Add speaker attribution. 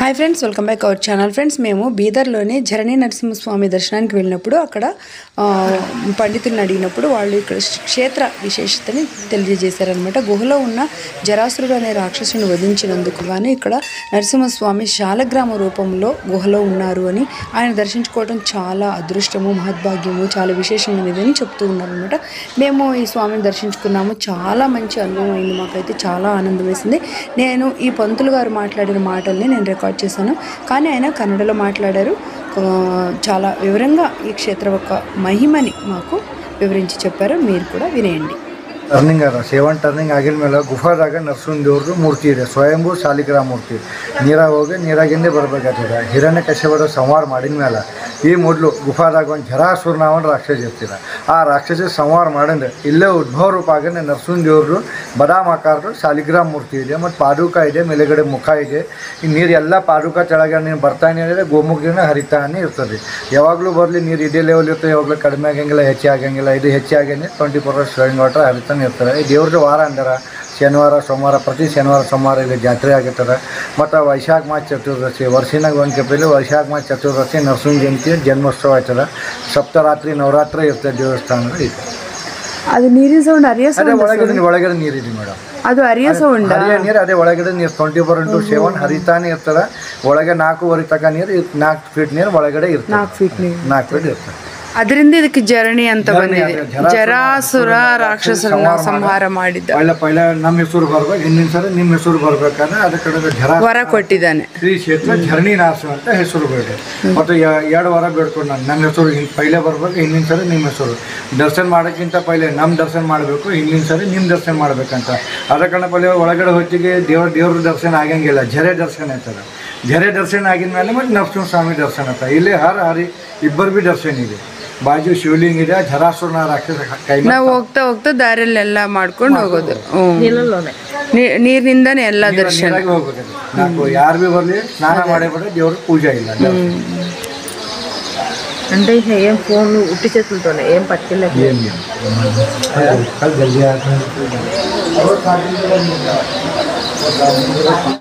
Speaker 1: Hi friends, welcome back our channel. Friends, మేము బీదర్లోని ఝరణి నరసింహస్వామి దర్శనానికి వెళ్ళినప్పుడు అక్కడ పండితులను అడిగినప్పుడు వాళ్ళు ఇక్కడ క్షేత్ర విశేషతని తెలియజేశారనమాట. గుహలో ఉన్న జరాసురుడు అనే రాక్షసుని వధించినందుకు గాను ఇక్కడ నరసింహస్వామి శాలగ్రామ రూపంలో గుహలో ఉన్నారు అని, ఆయన దర్శించుకోవడం చాలా అదృష్టము, మహద్భాగ్యము, చాలా విశేషమైనది అని చెప్తూ ఉన్నారనమాట. మేము ఈ స్వామిని దర్శించుకున్నాము. చాలా మంచి అనుభవం అయింది. మాకైతే చాలా ఆనందం వేసింది. నేను ఈ పంతులు గారు మాట్లాడిన మాటల్ని నేను రికార్డ్ చేశాను, కానీ ఆయన కన్నడలో మాట్లాడారు. చాలా వివరంగా ఈ క్షేత్ర యొక్క మహిమని మాకు వివరించి చెప్పారు. మీరు కూడా వినేయండి.
Speaker 2: ಟರ್ನಿಂಗ್ ಅದ 7 ಟರ್ನಿಂಗ್ ಆಗಿದ ಮೇಲೆ ಗುಫಾದಾಗ ನರಸಿಂಹ ದೇವ್ರದ್ದು ಮೂರ್ತಿ ಇದೆ. ಸ್ವಯಂಭೂ ಶಾಲಿಗ್ರಾಮ ಮೂರ್ತಿ. ನೀರಾಗ ಹೋಗಿ ನೀರಾಗಿಂದೇ ಬರಬೇಕಾಗ್ತದೆ. ಹಿರಣ್ಯಕಶ್ಯಪರ ಸಂಹಾರ ಮಾಡಿದ ಮೇಲೆ ಈ ಮೊದಲು ಗುಫಾದಾಗ ಒಂದು ಜರಾಸುರ ನಾವೊಂದು ರಾಕ್ಷಸ ಇರ್ತೀರ. ಆ ರಾಕ್ಷಸ ಸಂಹಾರ ಮಾಡಿದ್ರೆ ಇಲ್ಲೇ ಉದ್ಭವ ರೂಪ ಆಗನೆ ನರಸಿಂಹ ದೇವ್ರದ್ದು ಬದಾಮ್ ಆಕಾರದ ಶಾಲಿಗ್ರಾಮ ಮೂರ್ತಿ ಇದೆ. ಮತ್ತು ಪಾದುಕ ಇದೆ, ಮೇಲೆಗಡೆ ಮುಖ ಇದೆ. ಈ ನೀರು ಎಲ್ಲ ಪಾದುಕ ಕೆಳಗೆ ನೀನು ಬರ್ತಾನೆ ಅಂದರೆ ಗೋಮುಖಿನ ಹರಿತಾನೆ ಇರ್ತದೆ. ಯಾವಾಗಲೂ ಬರಲಿ ನೀರು ಇದೇ ಲೆವೆಲ್ ಇರ್ತದೆ, ಯಾವಾಗಲೂ ಕಡಿಮೆ ಆಗಂಗಿಲ್ಲ, ಹೆಚ್ಚೆ ಆಗಂಗಿಲ್ಲ. ಇದು ಹೆಚ್ಚೆ ಆಗೇನೆ 24 ಸ್ಟ್ರೈನ್ ವಾಟರ್ ಹರಿತಾನೆ ಇರ್ತಾರೆ. ಈ ದೇವ್ರದ್ದು ವಾರ ಅಂದ್ರೆ ಶನಿವಾರ ಸೋಮವಾರ, ಪ್ರತಿ ಶನಿವಾರ ಸೋಮವಾರ ಇಲ್ಲಿ ಜಾತ್ರೆ ಆಗಿರ್ತದೆ. ಮತ್ತು ವೈಶಾಖ ಮಾಸ ಚತುರ್ದಶಿ ವರ್ಷಿನಾಗ ಒಂದು ಕೆಪಲ್ಲಿ ವೈಶಾಖ ಮಾಸ ಚತುರ್ದಶಿ ನರಸಿಂಹ ಜಯಂತಿ ಜನ್ಮೋತ್ಸವ ಆಯ್ತದೆ. ಸಪ್ತರಾತ್ರಿ ನವರಾತ್ರಿ ಇರ್ತದೆ ದೇವಸ್ಥಾನಗಳು. ಇದು
Speaker 1: ಅದು ನೀರಿನ ಸೌಂಡ್ ಅದೇ
Speaker 2: ಒಳಗಡೆ ನೀರಿದೆ ಮೇಡಮ್.
Speaker 1: ಅದು ಹರಿಯೋ ಸೌಂಡ್,
Speaker 2: ಹರಿಯ ನೀರು ಅದೇ ಒಳಗಡೆ ನೀರು 24x7 ಹರಿತಾನೆ ಇರ್ತದೆ. ಒಳಗೆ 4 ತನಕ ನೀರು, 4 ಫೀಟ್ ನೀರು ಒಳಗಡೆ ಇರ್ತದೆ. 4 ಫೀಟ್ ಇರ್ತದೆ.
Speaker 1: ಅದರಿಂದ ಇದಕ್ಕೆ ಜರಣಿ ಅಂತ ಬಂದಿದೆ. ಜರಾಸುರ ರಾಕ್ಷಸರನ್ನ ಸಂಹಾರ ಮಾಡಿದ್ದ.
Speaker 2: ಪೈಲ ನಮ್ಮ ಹೆಸರು ಬರ್ಬೇಕು, ಹಿಂದಿನ ಸರಿ ನಿಮ್ಮ ಹೆಸರು ಬರ್ಬೇಕಾದ್ರೆ ಅದಕ್ಕೆ
Speaker 1: ವರ ಕೊಟ್ಟಿದ್ದಾನೆ.
Speaker 2: ಶ್ರೀ ಕ್ಷೇತ್ರ ಝರಣಿ ನಾಸ ಅಂತ ಹೆಸರು ಬೇಡ. ಮತ್ತು 2 ವಾರ ಬೇಡ್ಕೊಂಡು ನಾನು ನನ್ನ ಹೆಸರು ಪೈಲೆ ಬರ್ಬೇಕು, ಹಿಂದಿನ ಸರಿ ನಿಮ್ಮ ಹೆಸರು. ದರ್ಶನ ಮಾಡೋಕ್ಕಿಂತ ಪೈಲೆ ನಮ್ಮ ದರ್ಶನ ಮಾಡಬೇಕು, ಹಿಂದಿನ ಸರಿ ನಿಮ್ಮ ದರ್ಶನ ಮಾಡ್ಬೇಕಂತ. ಅದಕ್ಕೆ ಪೈಲೆ ಒಳಗಡೆ ಹೊತ್ತಿಗೆ ದೇವ್ರ ದರ್ಶನ ಆಗಂಗಿಲ್ಲ, ಝರೆ ದರ್ಶನ ಆಯ್ತದೆ. ಝರೆ ದರ್ಶನ ಆಗಿದ ಮೇಲೆ ಮತ್ತು ನರಸಿಂಹ ಸ್ವಾಮಿ ದರ್ಶನ ಆಯ್ತು. ಇಲ್ಲಿ ಹರಿ ಇಬ್ಬರು ಭೀ ದರ್ಶನ ಇದೆ. ಬಾಜು ಶಿವಲಿಂಗ ಇದೆ. ಜರಾಸುರನ ರಾಕ್ಷಸ ಕೈ
Speaker 1: ನಾವು ಹೋಗ್ತಾ ಹೋಗ್ತಾ ದಾರಿಯಲ್ಲೆಲ್ಲ ಮಾಡ್ಕೊಂಡು ಹೋಗೋದು. ನೀರಿನಿಂದಾನೆ ಎಲ್ಲ ದರ್ಶನ
Speaker 2: ಹೋಗ್ಬೇಕು. ನಾವು ಯಾರು ಭೀ ಬರಲಿ ಸ್ನಾನ ಮಾಡೇ ಬಿಡ, ದೇವ್ರ ಪೂಜೆ ಇಲ್ಲ.
Speaker 3: అంటే ఏం ఫోన్ ఉట్టి చేతులతోనే ఏం పట్టుకెళ్ళలేదు.
Speaker 2: ఏం